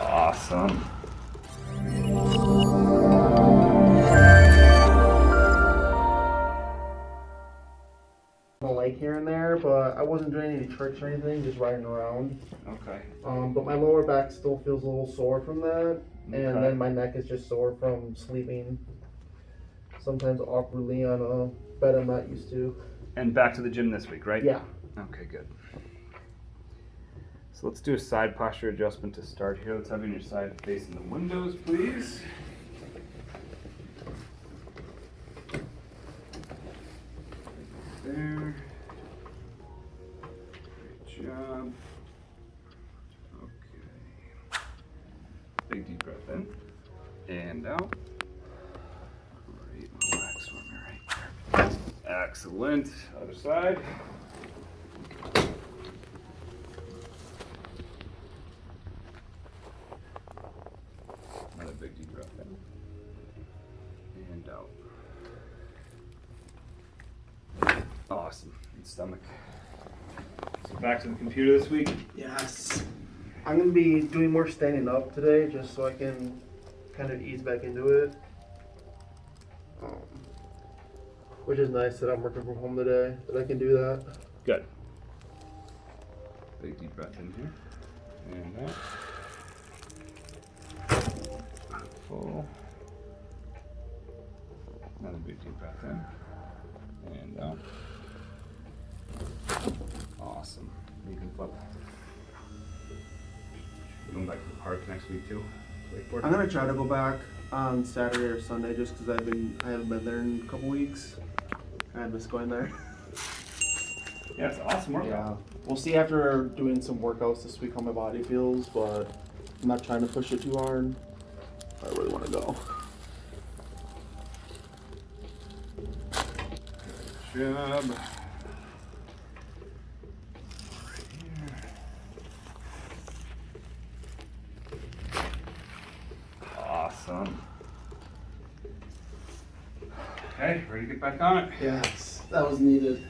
Awesome. Like here and there, but I wasn't doing any tricks or anything, just riding around. Okay. But my lower back still feels a little sore from that, Okay. and then my neck is just sore from sleeping sometimes awkwardly on a bed I'm not used to. And back to the gym this week, right? Yeah. Okay, good. So let's do a side posture adjustment to start here. Let's have you on your side facing the windows, please. There. Great job. Okay. Big deep breath in and out. Great. Relax for me right there. Excellent. Other side. Another big deep breath in and out. Awesome. And stomach. So back to the computer this week. Yes. I'm going to be doing more standing up today just so I can kind of ease back into it. Which is nice that I'm working from home today, that I can do that. Good. Big deep breath in here. And out. Full. Another big deep breath in. And out. Awesome. You can flip. We're going back to the park next week too. Wakeboard. I'm going to try to go back on Saturday or Sunday just because I haven't been there in a couple weeks. I miss going there. Yeah, it's an awesome workout. Yeah. We'll see after doing some workouts this week how my body feels, but I'm not trying to push it too hard. I really want to go. Good job. Awesome. Okay, ready to get back on it? Yes, that was needed.